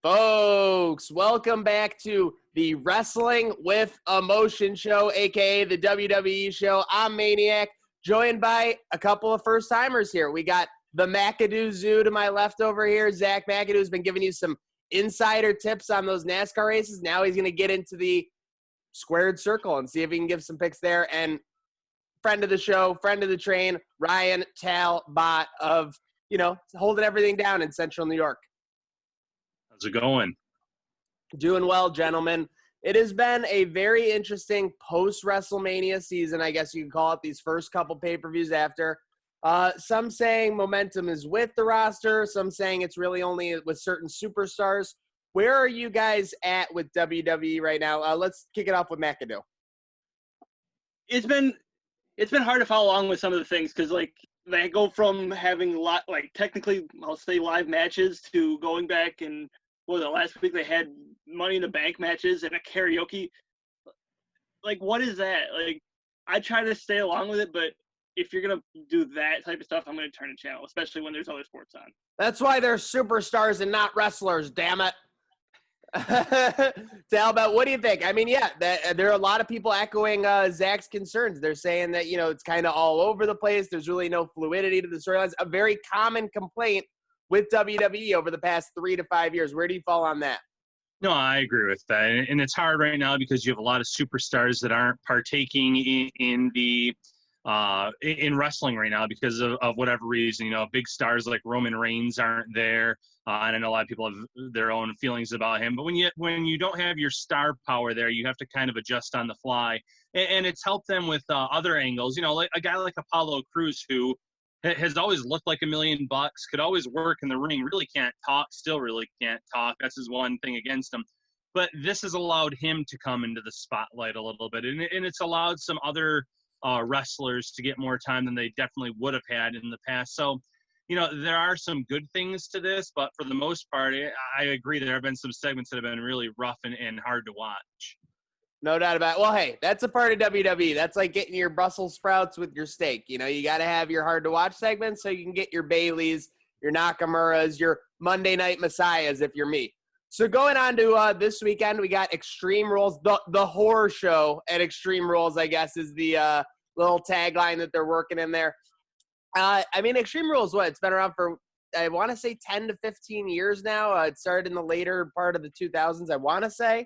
Folks, welcome back to the Wrestling with Emotion show, aka the WWE show. I'm Maniac, joined by a couple of first-timers here. We got the McAdoo Zoo to my left over here. Zach McAdoo's been giving you some insider tips on those NASCAR races. Now he's going to get into the squared circle and see if he can give some picks there. And friend of the show, friend of the train, Ryan TalBOT of, holding everything down in Central New York. How's it going? Doing well, gentlemen. It has been a very interesting post-WrestleMania season, I guess you can call it, these first couple pay-per-views after. Some saying momentum is with the roster. Some saying it's really only with certain superstars. Where are you guys at with WWE right now? Let's kick it off with McAdoo. It's been hard to follow along with some of the things because, they go from having technically, I'll say live matches to going back and last week they had Money in the Bank matches and a karaoke. What is that? I try to stay along with it, but if you're going to do that type of stuff, I'm going to turn the channel, especially when there's other sports on. That's why they're superstars and not wrestlers, damn it. TalBOT, what do you think? I mean, there are a lot of people echoing Zach's concerns. They're saying that, it's kind of all over the place. There's really no fluidity to the storylines. A very common complaint with WWE over the past 3 to 5 years. Where do you fall on that? No, I agree with that. And it's hard right now because you have a lot of superstars that aren't partaking in wrestling right now because of whatever reason. Big stars like Roman Reigns aren't there. And I know a lot of people have their own feelings about him. But when you don't have your star power there, you have to kind of adjust on the fly. And it's helped them with other angles. Like a guy like Apollo Cruz, who has always looked like $1 million, could always work in the ring, really can't talk, still really can't talk. That's his one thing against him. But this has allowed him to come into the spotlight a little bit. And it's allowed some other wrestlers to get more time than they definitely would have had in the past. So, there are some good things to this, but for the most part, I agree there have been some segments that have been really rough and hard to watch. No doubt about it. Well, hey, that's a part of WWE. That's like getting your Brussels sprouts with your steak. You got to have your hard-to-watch segments so you can get your Baileys, your Nakamuras, your Monday Night Messiahs if you're me. So going on to this weekend, we got Extreme Rules, the horror show at Extreme Rules, I guess, is the little tagline that they're working in there. Extreme Rules, it's been around for, I want to say 10 to 15 years now. It started in the later part of the 2000s, I want to say.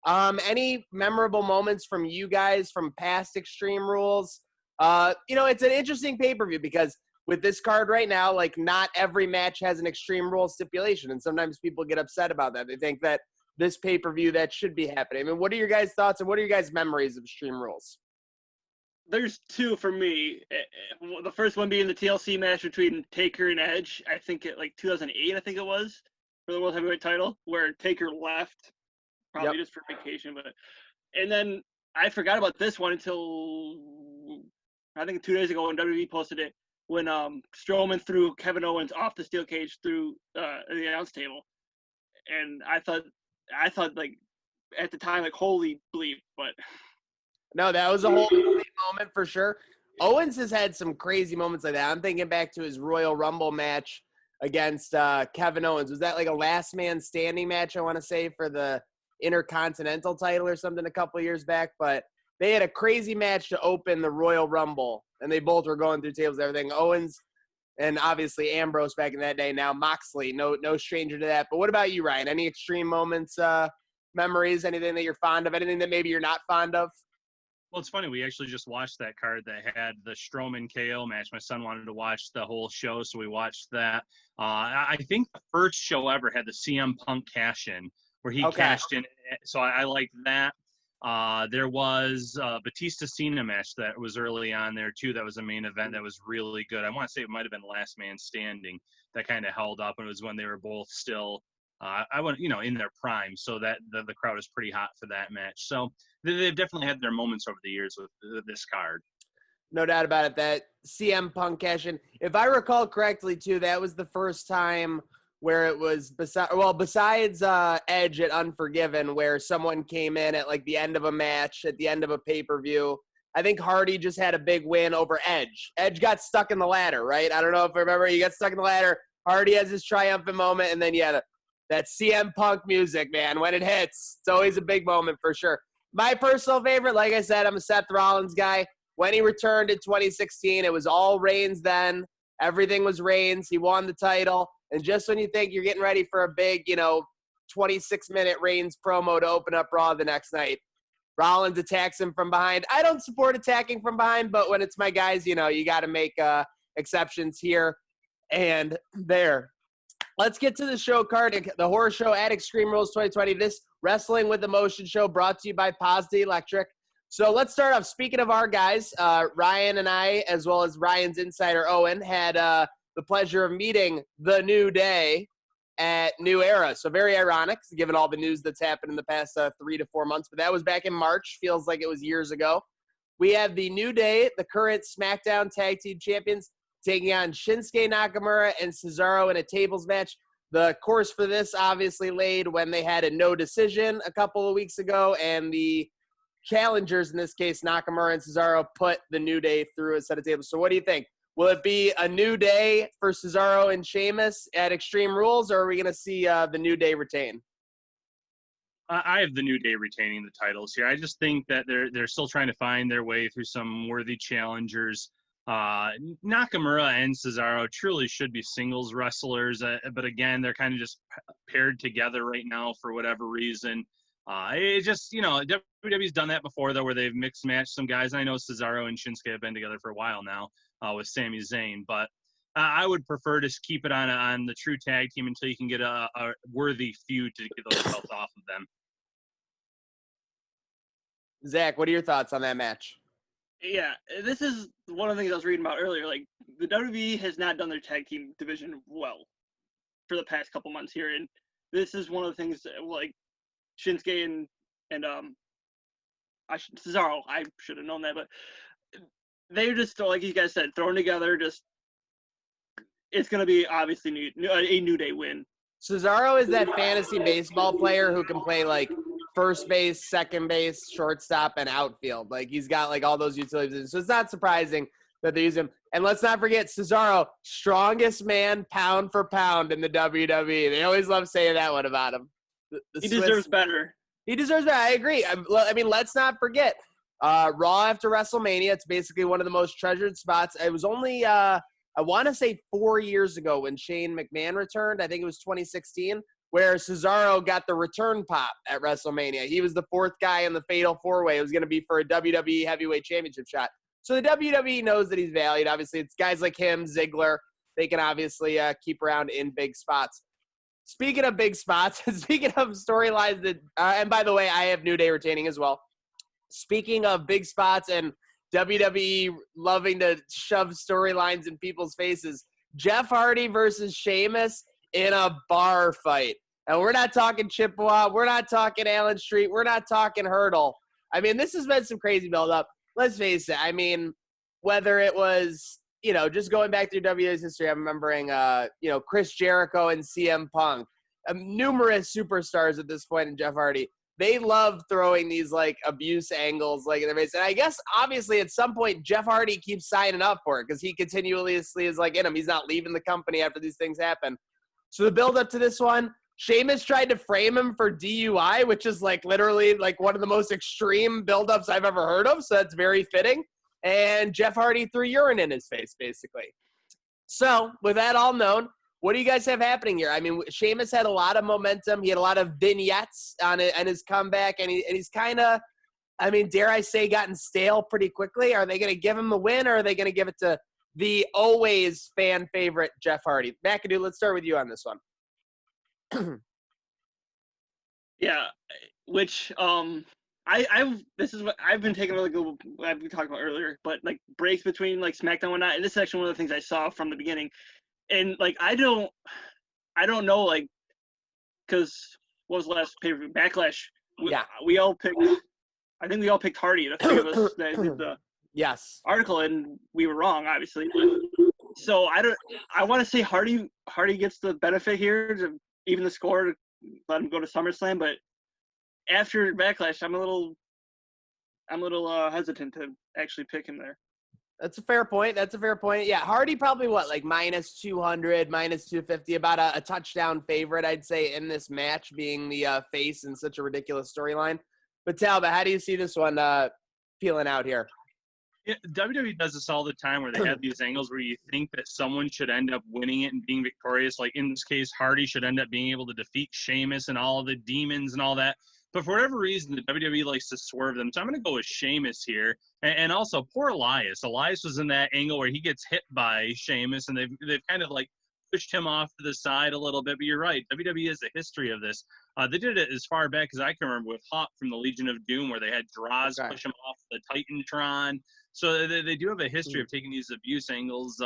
Any memorable moments from you guys from past Extreme Rules? It's an interesting pay-per-view because with this card right now, not every match has an Extreme Rules stipulation, and sometimes people get upset about that. They think that this pay-per-view, that should be happening. What are your guys' thoughts and what are your guys' memories of Extreme Rules? There's two for me. The first one being the TLC match between Taker and Edge. I think 2008, I think it was, for the World Heavyweight title, where Taker left, probably just for vacation. And then I forgot about this one until I think 2 days ago when WWE posted it, when Strowman threw Kevin Owens off the steel cage through the announce table. And I thought at the time, holy bleep, but... No, that was a whole moment for sure. Owens has had some crazy moments like that. I'm thinking back to his Royal Rumble match against Kevin Owens. Was that a last man standing match, I want to say, for the Intercontinental title or something a couple of years back? But they had a crazy match to open the Royal Rumble, and they both were going through tables and everything. Owens and obviously Ambrose back in that day. Now Moxley, no stranger to that. But what about you, Ryan? Any extreme moments, memories, anything that you're fond of, anything that maybe you're not fond of? Well, it's funny. We actually just watched that card that had the Strowman KO match. My son wanted to watch the whole show, so we watched that. I think the first show ever had the CM Punk cash-in, where he cashed in. So I liked that. There was a Batista-Cena match that was early on there, too. That was a main event that was really good. I want to say it might have been Last Man Standing that kind of held up. And it was when they were both still in their prime. So that the crowd was pretty hot for that match. So they've definitely had their moments over the years with this card. No doubt about it. That CM Punk cash-in, if I recall correctly, too, that was the first time where it was besides Edge at Unforgiven, where someone came in at the end of a match, at the end of a pay-per-view. I think Hardy just had a big win over Edge. Edge got stuck in the ladder, right? I don't know if I remember. He got stuck in the ladder. Hardy has his triumphant moment, and then you had That CM Punk music, man, when it hits, it's always a big moment for sure. My personal favorite, like I said, I'm a Seth Rollins guy. When he returned in 2016, it was all Reigns then. Everything was Reigns. He won the title. And just when you think you're getting ready for a big, 26-minute Reigns promo to open up Raw the next night, Rollins attacks him from behind. I don't support attacking from behind, but when it's my guys, you got to make exceptions here and there. Let's get to the show card, the horror show at Extreme Rules 2020. This Wrestling with Emotion show brought to you by Positive Electric. So let's start off. Speaking of our guys, Ryan and I, as well as Ryan's Insider Owen, had the pleasure of meeting The New Day at New Era. So very ironic, given all the news that's happened in the past 3 to 4 months. But that was back in March. Feels like it was years ago. We have The New Day, the current SmackDown Tag Team Champions, taking on Shinsuke Nakamura and Cesaro in a tables match. The course for this obviously laid when they had a no decision a couple of weeks ago, and the challengers, in this case Nakamura and Cesaro, put the New Day through a set of tables. So what do you think? Will it be a new day for Cesaro and Sheamus at Extreme Rules, or are we going to see the New Day retain? I have the New Day retaining the titles here. I just think that they're still trying to find their way through some worthy challengers. Nakamura and Cesaro truly should be singles wrestlers, but again, they're kind of just paired together right now for whatever reason. It just, WWE's done that before, though, where they've mixed matched some guys. And I know Cesaro and Shinsuke have been together for a while now with Sami Zayn, but I would prefer to keep it on the true tag team until you can get a worthy feud to get those belts off of them. Zach, what are your thoughts on that match? Yeah, this is one of the things I was reading about earlier. Like, the WWE has not done their tag team division well for the past couple months here, and this is one of the things that, like, Shinsuke and Cesaro, I should have known that, but they're just, like you guys said, thrown together. Just, it's going to be obviously a New Day win. Cesaro is that fantasy baseball player who can play like first base, second base, shortstop, and outfield. Like, he's got like all those utilities. So it's not surprising that they use him. And let's not forget Cesaro, strongest man pound for pound in the WWE. They always love saying that one about him. He deserves better. He deserves better. I agree. I mean, let's not forget Raw after WrestleMania. It's basically one of the most treasured spots. It was only, I want to say 4 years ago when Shane McMahon returned. I think it was 2016, where Cesaro got the return pop at WrestleMania. He was the fourth guy in the Fatal 4-Way. It was going to be for a WWE Heavyweight Championship shot. So the WWE knows that he's valued. Obviously, it's guys like him, Ziggler. They can obviously keep around in big spots. Speaking of big spots, speaking of storylines that, and by the way, I have New Day retaining as well. Speaking of big spots and WWE loving to shove storylines in people's faces, Jeff Hardy versus Sheamus in a bar fight. And we're not talking Chippewa. We're not talking Allen Street. We're not talking Hurdle. I mean, this has been some crazy build-up. Let's face it. I mean, whether it was, just going back through WWE's history, I'm remembering, Chris Jericho and CM Punk, numerous superstars at this point in Jeff Hardy. They love throwing these, like, abuse angles, like, in their face. And I guess, obviously, at some point, Jeff Hardy keeps signing up for it because he continuously is, like, in him. He's not leaving the company after these things happen. So the build-up to this one, Sheamus tried to frame him for DUI, which is, like, literally, like, one of the most extreme build-ups I've ever heard of. So that's very fitting. And Jeff Hardy threw urine in his face, basically. So, with that all known, what do you guys have happening here? I mean, Sheamus had a lot of momentum. He had a lot of vignettes on it and his comeback, and he's kind of, I mean, dare I say, gotten stale pretty quickly. Are they going to give him the win, or are they going to give it to the always fan favorite Jeff Hardy? McAdoo, let's start with you on this one. Yeah, which I've been taking a look at what I've been talking about earlier, but like breaks between like SmackDown and whatnot, and this is actually one of the things I saw from the beginning. And like I don't know, like, because what was the last pay-per-view? Backlash. We all picked. I think we all picked Hardy. The three of us that did the article, and we were wrong, obviously. So I want to say Hardy gets the benefit here to even the score to let him go to SummerSlam, but after Backlash, I'm a little hesitant to actually pick him there. That's a fair point. Yeah, Hardy probably like minus 200, minus 250, about a touchdown favorite, I'd say, in this match, being the face in such a ridiculous storyline. But Talbot, how do you see this one peeling out here? Yeah, WWE does this all the time where they have these angles where you think that someone should end up winning it and being victorious. Like in this case, Hardy should end up being able to defeat Sheamus and all of the demons and all that. But for whatever reason, the WWE likes to swerve them. So I'm going to go with Sheamus here. And also, poor Elias. Elias was in that angle where he gets hit by Sheamus, and they've kind of like pushed him off to the side a little bit. But you're right. WWE has a history of this. They did it as far back as I can remember with Hawk from the Legion of Doom, where they had Droz push him off the Titantron. So they do have a history of taking these abuse angles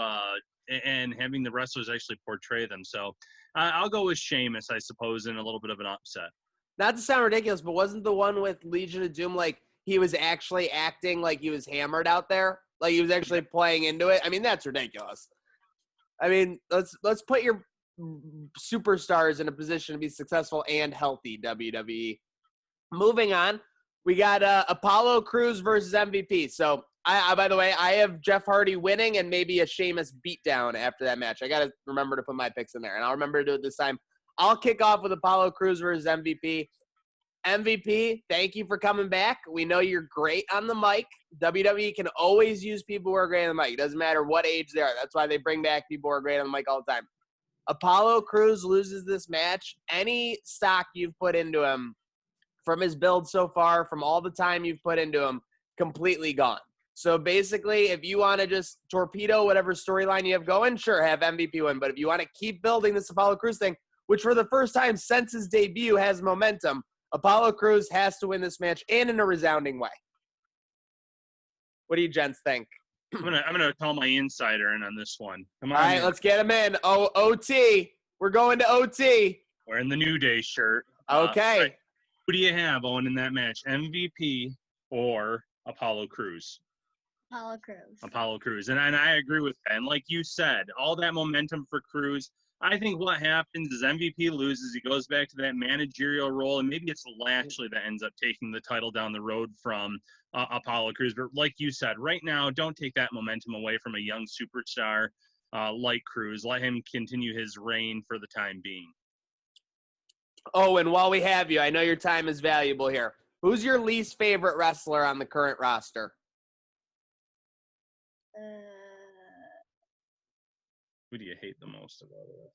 and having the wrestlers actually portray them. So I'll go with Sheamus, I suppose, in a little bit of an upset. Not to sound ridiculous, but wasn't the one with Legion of Doom like he was actually acting like he was hammered out there? Like he was actually playing into it? I mean, that's ridiculous. I mean, let's put your superstars in a position to be successful and healthy, WWE. Moving on, we got Apollo Cruz versus MVP. So, by the way, I have Jeff Hardy winning and maybe a Sheamus beatdown after that match. I got to remember to put my picks in there, and I'll remember to do it this time. I'll kick off with Apollo Cruz versus MVP. MVP, thank you for coming back. We know you're great on the mic. WWE can always use people who are great on the mic. It doesn't matter what age they are. That's why they bring back people who are great on the mic all the time. Apollo Cruz loses this match. Any stock you've put into him from his build so far, from all the time you've put into him, completely gone. So basically, if you want to just torpedo whatever storyline you have going, sure, have MVP win. But if you want to keep building this Apollo Cruz thing, which for the first time since his debut has momentum, Apollo Cruz has to win this match and in a resounding way. What do you gents think? I'm gonna call my insider in on this one. Come on. All right, let's get him in. OT. We're going to OT. Wearing the New Day shirt. Okay. Right. Who do you have, Owen, in that match? MVP or Apollo Cruz? Apollo Cruz. And I agree with that. And like you said, all that momentum for Cruz. I think what happens is MVP loses. He goes back to that managerial role, and maybe it's Lashley that ends up taking the title down the road from Apollo Cruz. But like you said, right now, don't take that momentum away from a young superstar like Cruz. Let him continue his reign for the time being. Oh, and while we have you, I know your time is valuable here. Who's your least favorite wrestler on the current roster? Who do you hate the most about it?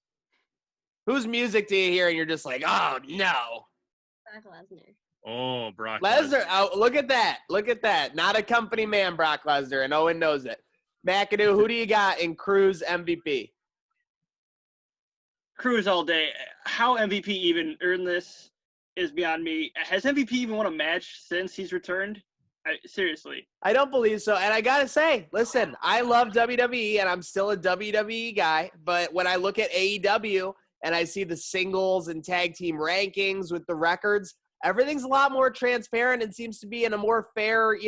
Whose music do you hear and you're just like, oh, no? Brock Lesnar. Oh, Brock Lesnar. Oh, look at that. Look at that. Not a company man, Brock Lesnar, and Owen knows it. McAdoo, who do you got in Cruz MVP? Cruz all day. How MVP even earned this is beyond me. Has MVP even won a match since he's returned? Seriously. I don't believe so. And I got to say, listen, I love WWE, and I'm still a WWE guy. But when I look at AEW and I see the singles and tag team rankings with the records, everything's a lot more transparent and seems to be in a more fair,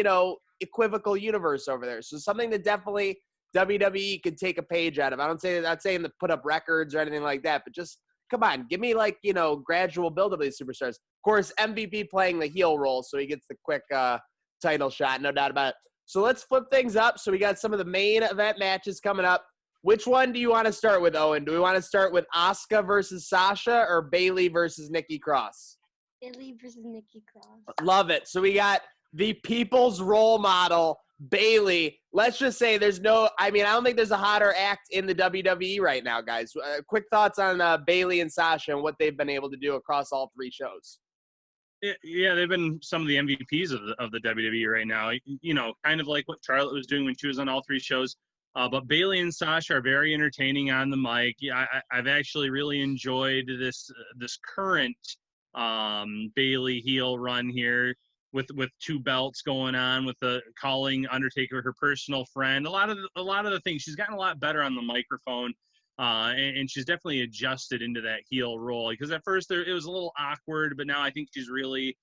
equivocal universe over there. So something that definitely WWE could take a page out of. I'm not saying to put up records or anything like that, but just come on, give me gradual build of these superstars. Of course, MVP playing the heel role, so he gets the quick title shot, no doubt about it. So let's flip things up. So we got some of the main event matches coming up. Which one do you want to start with, Owen? Do we want to start with Asuka versus Sasha or Bayley versus Nikki Cross? Bayley versus Nikki Cross. Love it. So we got the people's role model, Bayley. Let's just say I don't think there's a hotter act in the WWE right now, guys. Quick thoughts on Bayley and Sasha and what they've been able to do across all three shows. Yeah, they've been some of the MVPs of the WWE right now. Kind of like what Charlotte was doing when she was on all three shows. But Bayley and Sasha are very entertaining on the mic. Yeah, I've actually really enjoyed this current Bayley heel run here with two belts going on, with the calling Undertaker her personal friend. A lot of the things, she's gotten a lot better on the microphone. And she's definitely adjusted into that heel role, because at first it was a little awkward, but now I think she's really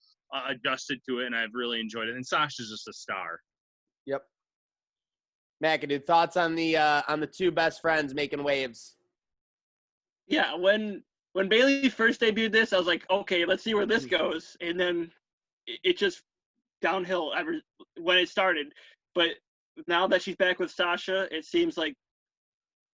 adjusted to it, and I've really enjoyed it. And Sasha's just a star. Yep. McAdoo, thoughts on the two best friends making waves? Yeah, when Bayley first debuted this, I was like, okay, let's see where this goes, and then it just downhill when it started. But now that she's back with Sasha, it seems like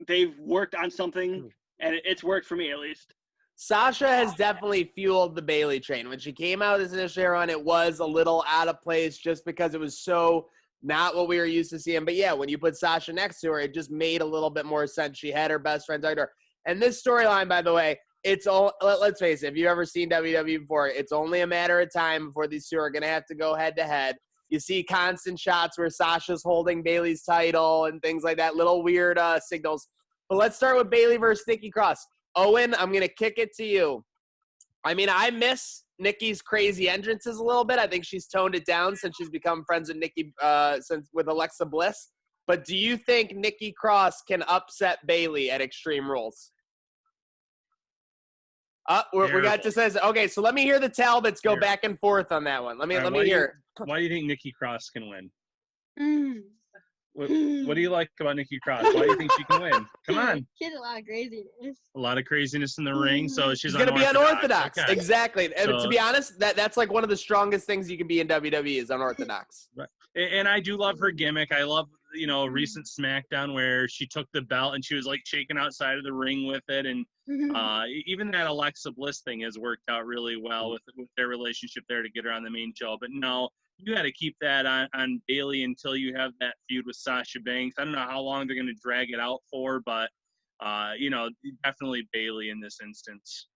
they've worked on something, and it's worked for me at least. Sasha has definitely fueled the Bailey train. When she came out this initial run, it was a little out of place just because it was so not what we were used to seeing. But yeah, when you put Sasha next to her, it just made a little bit more sense. She had her best friend talk to her. And this storyline, by the way, it's all, let's face it, if you've ever seen WWE before, it's only a matter of time before these two are going to have to go head to head. You see constant shots where Sasha's holding Bailey's title and things like that, little weird signals. But let's start with Bailey versus Nikki Cross. Owen, I'm going to kick it to you. I mean, I miss Nikki's crazy entrances a little bit. I think she's toned it down since she's become friends with Nikki, with Alexa Bliss. But do you think Nikki Cross can upset Bailey at Extreme Rules? We got to say, okay, so let me hear the Talbots go back and forth on that one. Let me hear. Why do you think Nikki Cross can win? Mm. What do you like about Nikki Cross? Why do you think she can win? Come on. She has a lot of craziness. A lot of craziness in the ring, so she's going to be unorthodox. Okay. Exactly. And so, to be honest, that's like one of the strongest things you can be in WWE is unorthodox. Right. And I do love her gimmick. I love, recent SmackDown where she took the belt and she was like shaking outside of the ring with it. And even that Alexa Bliss thing has worked out really well with their relationship there to get her on the main show. But no, you got to keep that on Bailey until you have that feud with Sasha Banks. I don't know how long they're going to drag it out for, but, definitely Bailey in this instance.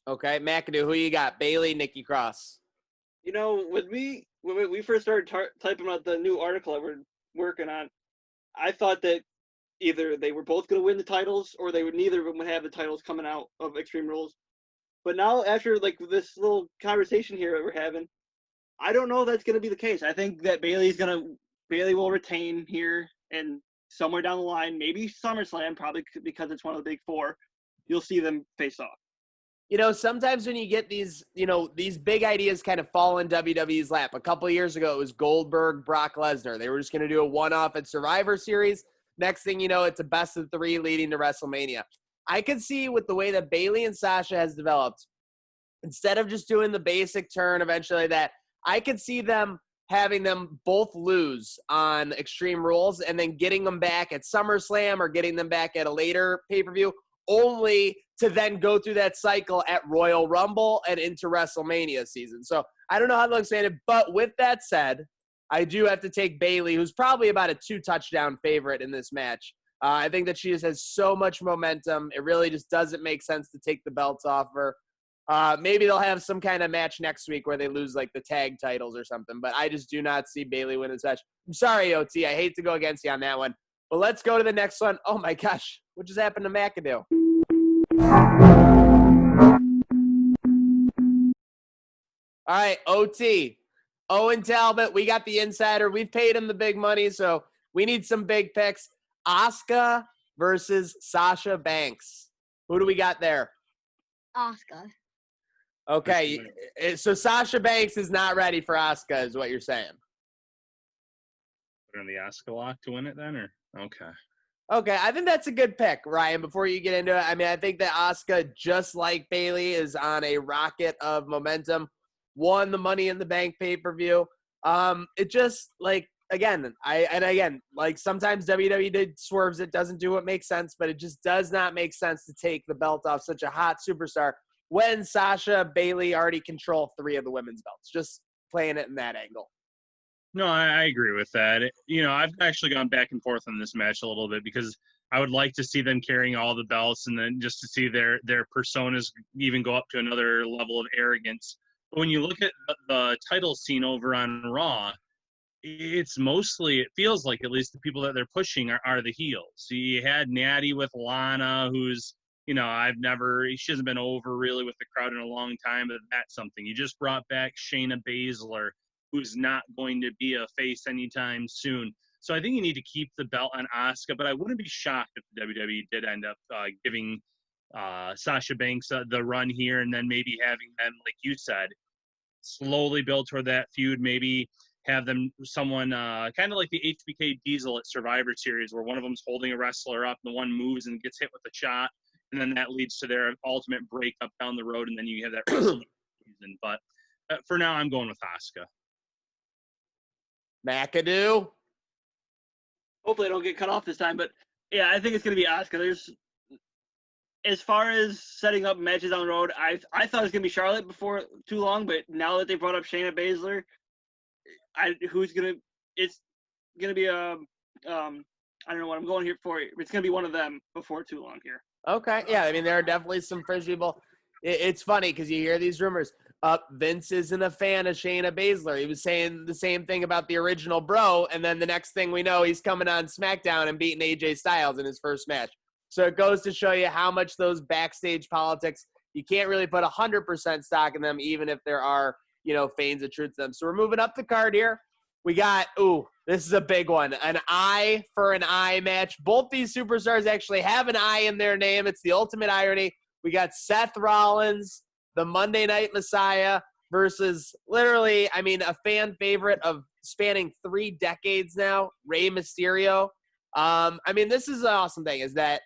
Okay, McAdoo, who you got? Bailey, Nikki Cross. When we first started typing out the new article that we're working on, I thought that either they were both going to win the titles or neither of them would have the titles coming out of Extreme Rules. But now, after like this little conversation here that we're having, I don't know that's going to be the case. I think that Bailey will retain here, and somewhere down the line, maybe SummerSlam, probably because it's one of the big four, you'll see them face off. Sometimes when you get these big ideas kind of fall in WWE's lap. A couple of years ago, it was Goldberg, Brock Lesnar. They were just going to do a one-off at Survivor Series. Next thing you know, it's a best of three leading to WrestleMania. I could see with the way that Bailey and Sasha has developed, instead of just doing the basic turn eventually that, I could see them having them both lose on Extreme Rules and then getting them back at SummerSlam or getting them back at a later pay-per-view, only to then go through that cycle at Royal Rumble and into WrestleMania season. So I don't know how to understand it, but with that said, I do have to take Bailey, who's probably about a 2-touchdown favorite in this match. I think that she just has so much momentum. It really just doesn't make sense to take the belts off her. Maybe they'll have some kind of match next week where they lose like the tag titles or something, but I just do not see Bailey win this match. I'm sorry, OT. I hate to go against you on that one, but let's go to the next one. Oh my gosh, what just happened to McAdoo? All right, OT. Owen TalBOT, we got the insider. We've paid him the big money, so we need some big picks. Asuka versus Sasha Banks. Who do we got there? Asuka. Okay, so Sasha Banks is not ready for Asuka, is what you're saying. Put her in the Asuka lock to win it then, or okay. Okay, I think that's a good pick, Ryan, before you get into it. I mean, I think that Asuka, just like Bailey, is on a rocket of momentum. Won the Money in the Bank pay-per-view. It just, like, again, sometimes WWE did swerves. It doesn't do what makes sense, but it just does not make sense to take the belt off such a hot superstar when Sasha, Bailey already control 3 of the women's belts. Just playing it in that angle. No, I agree with that. I've actually gone back and forth on this match a little bit because I would like to see them carrying all the belts and then just to see their personas even go up to another level of arrogance. But when you look at the title scene over on Raw, it feels like at least the people that they're pushing are the heels. You had Natty with Lana, who's, she hasn't been over really with the crowd in a long time, but that's something. You just brought back Shayna Baszler, who's not going to be a face anytime soon. So I think you need to keep the belt on Asuka, but I wouldn't be shocked if the WWE did end up giving Sasha Banks the run here and then maybe having them, like you said, slowly build toward that feud, maybe have them someone kind of like the HBK Diesel at Survivor Series where one of them's holding a wrestler up and the one moves and gets hit with a shot, and then that leads to their ultimate breakup down the road, and then you have that WrestleMania season. But for now, I'm going with Asuka. McAdoo? Hopefully, I don't get cut off this time. But yeah, I think it's gonna be Asuka. As far as setting up matches down the road, I thought it was gonna be Charlotte before too long, but now that they brought up Shayna Baszler, it's gonna be I don't know what I'm going here for. It's gonna be one of them before too long here. Okay, yeah, I mean, there are definitely some fringe people. It's funny because you hear these rumors. Vince isn't a fan of Shayna Baszler. He was saying the same thing about the original Bro, and then the next thing we know, he's coming on SmackDown and beating AJ Styles in his first match. So it goes to show you how much those backstage politics, you can't really put 100% stock in them, even if there are, feigns of truth to them. So we're moving up the card here. We got, this is a big one, an eye for an eye match. Both these superstars actually have an eye in their name. It's the ultimate irony. We got Seth Rollins, the Monday Night Messiah, versus literally, a fan favorite of spanning 3 decades now, Rey Mysterio. This is an awesome thing, is that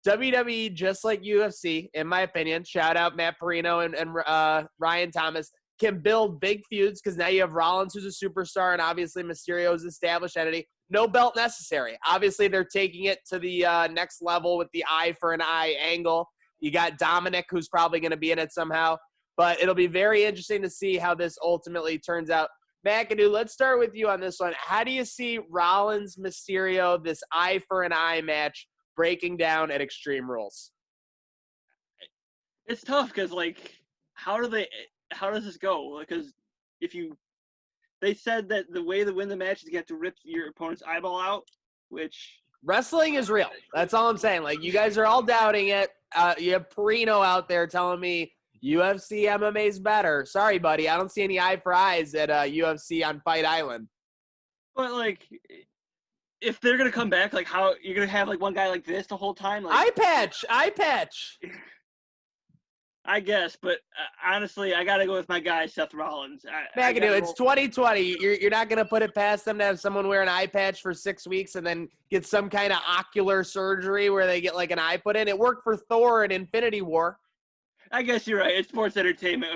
WWE, just like UFC, in my opinion, shout out Matt Perino and Ryan Thomas, can build big feuds because now you have Rollins, who's a superstar, and obviously Mysterio is an established entity. No belt necessary. Obviously, they're taking it to the next level with the eye for an eye angle. You got Dominic, who's probably going to be in it somehow. But it'll be very interesting to see how this ultimately turns out. McAdoo, let's start with you on this one. How do you see Rollins, Mysterio, this eye for an eye match breaking down at Extreme Rules? It's tough because, how does this go? Because they said that the way to win the match is you have to rip your opponent's eyeball out, which wrestling is real. That's all I'm saying. You guys are all doubting it. You have Perino out there telling me UFC MMA is better. Sorry, buddy. I don't see any eye for eyes at UFC on Fight Island. But if they're gonna come back, how you're gonna have one guy like this the whole time? Eye patch. I guess, but honestly, I gotta go with my guy Seth Rollins. McAdoo, it's 2020. You're not gonna put it past them to have someone wear an eye patch for 6 weeks and then get some kind of ocular surgery where they get an eye put in. It worked for Thor in Infinity War. I guess you're right. It's sports entertainment.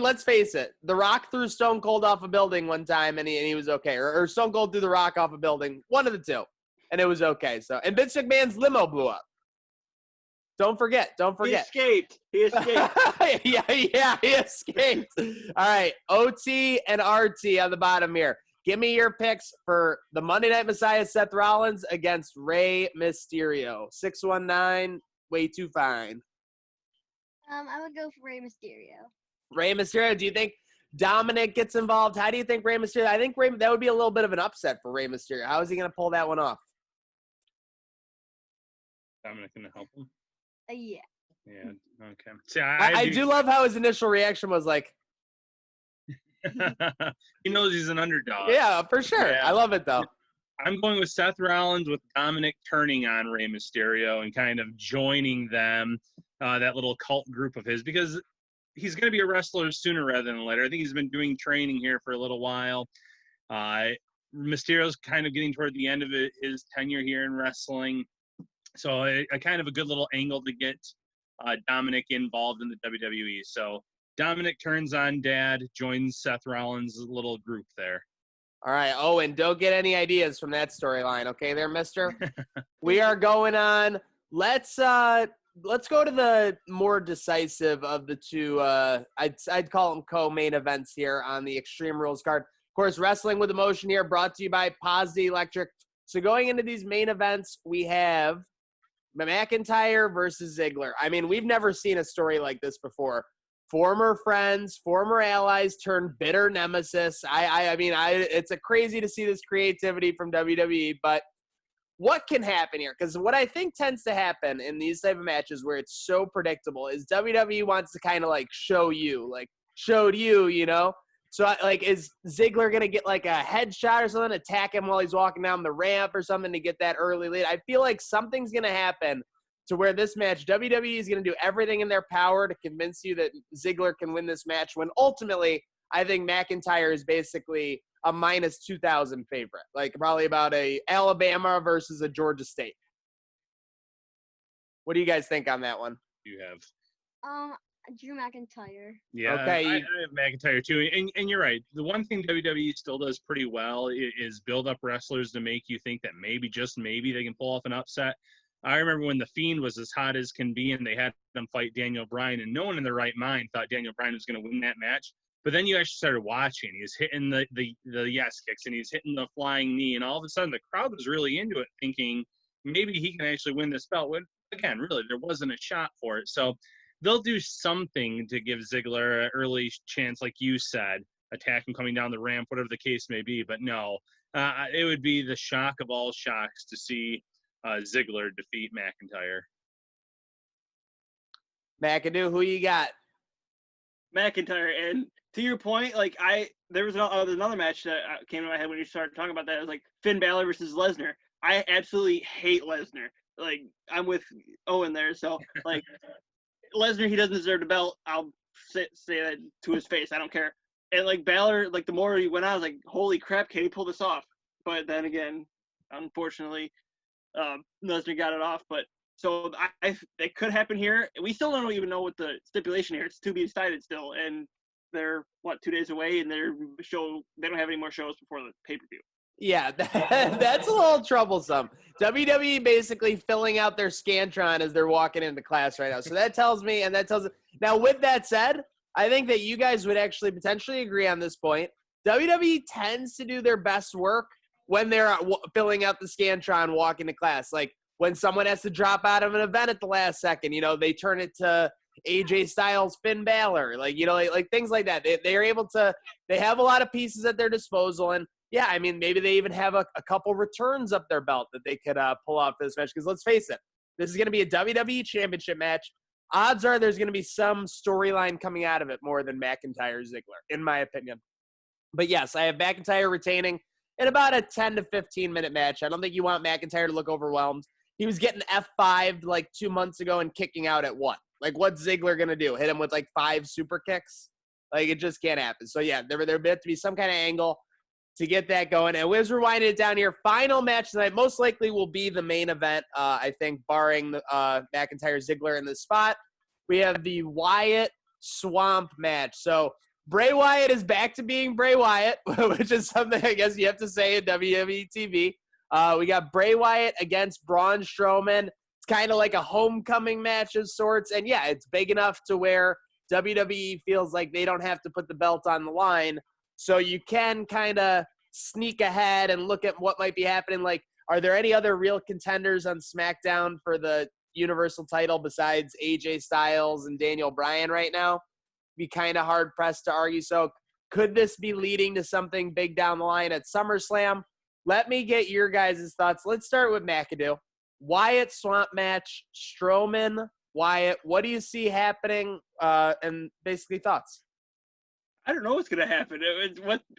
Let's face it. The Rock threw Stone Cold off a building one time and he was okay. Or Stone Cold threw The Rock off a building. One of the two. And it was okay. So, and Vince McMahon's limo blew up. Don't forget. He escaped. Yeah, he escaped. All right, OT and RT on the bottom here. Give me your picks for the Monday Night Messiah, Seth Rollins, against Rey Mysterio. 619, way too fine. I would go for Rey Mysterio. Rey Mysterio, do you think Dominic gets involved? How do you think Rey Mysterio? I think that would be a little bit of an upset for Rey Mysterio. How is he going to pull that one off? Dominic going to help him? Yeah. Yeah. Okay. See, I do love how his initial reaction was like, he knows he's an underdog. Yeah, for sure. Yeah. I love it though. I'm going with Seth Rollins with Dominic turning on Rey Mysterio and kind of joining them, that little cult group of his, because he's going to be a wrestler sooner rather than later. I think he's been doing training here for a little while. Mysterio's kind of getting toward the end of his tenure here in wrestling. So a kind of a good little angle to get Dominic involved in the WWE. So Dominic turns on Dad, joins Seth Rollins' little group there. All right, Owen, don't get any ideas from that storyline, okay there, mister? We are going on. Let's go to the more decisive of the two, I'd call them co-main events here on the Extreme Rules card. Of course, Wrestling with Emotion here, brought to you by Paz Electric. So going into these main events, we have McIntyre versus Ziggler. We've never seen a story like this before. Former friends, former allies turned bitter nemesis. It's crazy to see this creativity from WWE, but what can happen here? Because what I think tends to happen in these type of matches where it's so predictable is WWE wants to kind of showed you, So, is Ziggler going to get, a headshot or something, attack him while he's walking down the ramp or something to get that early lead? I feel like something's going to happen to where this match, WWE is going to do everything in their power to convince you that Ziggler can win this match, when ultimately I think McIntyre is basically a minus 2,000 favorite, probably about a Alabama versus a Georgia State. What do you guys think on that one? You have. Drew McIntyre. Yeah, Okay, I have McIntyre too, and you're right. The one thing WWE still does pretty well is build up wrestlers to make you think that maybe, just maybe, they can pull off an upset. I remember when The Fiend was as hot as can be, and they had him fight Daniel Bryan, and no one in their right mind thought Daniel Bryan was going to win that match. But then you actually started watching. He was hitting the yes kicks, and he's hitting the flying knee, and all of a sudden the crowd was really into it, thinking maybe he can actually win this belt. When, again, really, there wasn't a shot for it. So they'll do something to give Ziggler an early chance, like you said, attack him coming down the ramp, whatever the case may be. But no, it would be the shock of all shocks to see Ziggler defeat McIntyre. McAdoo, who you got? McIntyre. And to your point, like there was another match that came to my head when you started talking about that. It was like Finn Balor versus Lesnar. I absolutely hate Lesnar. Like, I'm with Owen there. So, like, Lesnar, he doesn't deserve the belt. I'll say that to his face. I don't care. And, like, Balor, like, the more he went on, I was like, holy crap, can he pull this off? But then again, unfortunately, Lesnar got it off. But so it could happen here. We still don't even know what the stipulation here. It's to be decided still. And they're, 2 days away, and they don't have any more shows before the pay-per-view. Yeah, that's a little troublesome. WWE basically filling out their Scantron as they're walking into class right now. So that tells me, now with that said, I think that you guys would actually potentially agree on this point. WWE tends to do their best work when they're filling out the Scantron walking to class. Like when someone has to drop out of an event at the last second, they turn it to AJ Styles, Finn Balor, like things like that. They're able to, they have a lot of pieces at their disposal. And yeah, I mean, maybe they even have a couple returns up their belt that they could pull off this match. Because let's face it, this is going to be a WWE Championship match. Odds are there's going to be some storyline coming out of it more than McIntyre Ziggler, in my opinion. But yes, I have McIntyre retaining in about a 10 to 15-minute match. I don't think you want McIntyre to look overwhelmed. He was getting F5'd like 2 months ago and kicking out at what? Like, what's Ziggler going to do? Hit him with like 5 super kicks? Like, it just can't happen. So, yeah, there would have to be some kind of angle to get that going. And as we're winding it down here, final match tonight most likely will be the main event, I think, barring McIntyre Ziggler in this spot. We have the Wyatt Swamp match. So Bray Wyatt is back to being Bray Wyatt, which is something I guess you have to say in WWE TV. We got Bray Wyatt against Braun Strowman. It's kind of like a homecoming match of sorts. And yeah, it's big enough to where WWE feels like they don't have to put the belt on the line. So you can kind of sneak ahead and look at what might be happening. Like, are there any other real contenders on SmackDown for the Universal title besides AJ Styles and Daniel Bryan right now? Be kind of hard pressed to argue. So could this be leading to something big down the line at SummerSlam? Let me get your guys' thoughts. Let's start with McAdoo. Wyatt Swamp match, Strowman, Wyatt. What do you see happening? And basically thoughts. I don't know what's gonna happen.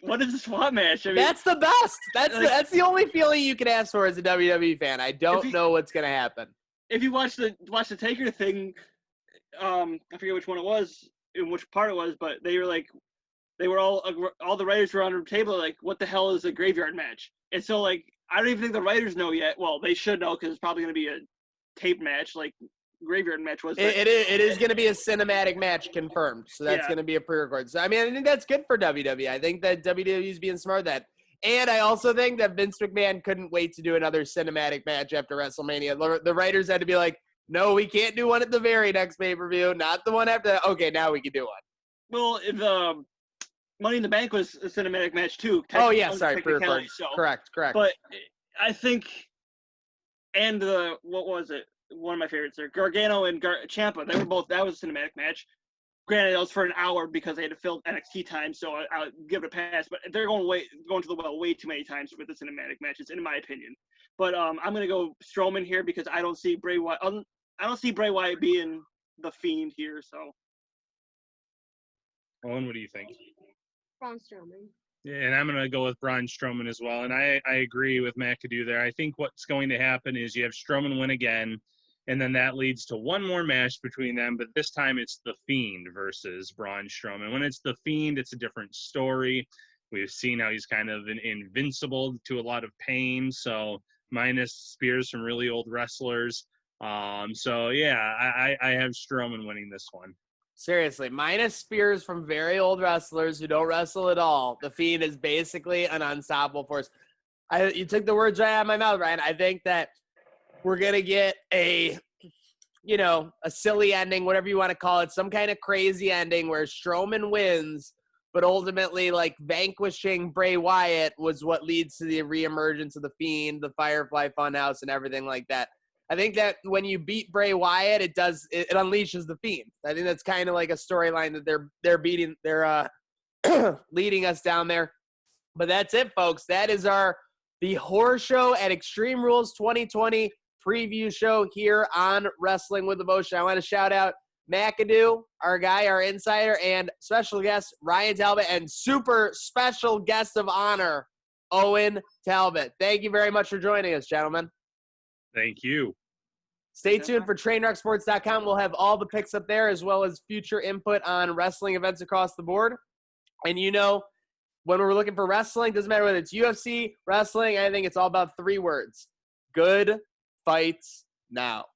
What is a swap match? I mean, That's the best. That's the only feeling you can ask for as a WWE fan. I don't know what's gonna happen. If you watch the Taker thing, I forget which one it was, in which part it was, but they were all the writers were on the table like, what the hell is a graveyard match? And so like, I don't even think the writers know yet. Well, they should know because it's probably gonna be a taped match like graveyard match was. It is going to be a cinematic match confirmed. So that's going to be a pre-record. So, I mean, I think that's good for WWE. I think that WWE is being smart with that. And I also think that Vince McMahon couldn't wait to do another cinematic match after WrestleMania. The writers had to be like, no, we can't do one at the very next pay-per-view. Not the one after that. Okay, now we can do one. Well, the Money in the Bank was a cinematic match too. Oh, yeah, sorry. Pre-record. So. Correct. But I think, and what was it? One of my favorites there, Gargano and Ciampa. They were both. That was a cinematic match. Granted, it was for an hour because they had to fill NXT time, so I'll give it a pass. But they're going to the well way too many times with the cinematic matches, in my opinion. But I'm going to go Strowman here because I don't see Bray Wyatt. I don't see Bray Wyatt being the Fiend here. So, Owen, what do you think? Braun Strowman. Yeah, and I'm going to go with Braun Strowman as well. And I agree with McAdoo there. I think what's going to happen is you have Strowman win again. And then that leads to one more match between them, but this time it's The Fiend versus Braun Strowman. When it's The Fiend, it's a different story. We've seen how he's kind of invincible to a lot of pain, so minus spears from really old wrestlers. So, yeah, I have Strowman winning this one. Seriously, minus spears from very old wrestlers who don't wrestle at all, The Fiend is basically an unstoppable force. You took the words right out of my mouth, Ryan. I think that we're going to get a silly ending, whatever you want to call it, some kind of crazy ending where Strowman wins, but ultimately, like, vanquishing Bray Wyatt was what leads to the reemergence of The Fiend, the Firefly Funhouse, and everything like that. I think that when you beat Bray Wyatt, it unleashes The Fiend. I think that's kind of like a storyline that they're leading us down there. But that's it, folks. That is the horror show at Extreme Rules 2020 preview show here on Wrestling with Emotion. I want to shout out McAdoo, our guy, our insider, and special guest Ryan TalBOT, and super special guest of honor, Owen TalBOT. Thank you very much for joining us, gentlemen. Thank you. Stay tuned for TrainWreckSports.com. We'll have all the picks up there as well as future input on wrestling events across the board. And when we're looking for wrestling, doesn't matter whether it's UFC, wrestling, I think it's all about 3 words. Good fights now.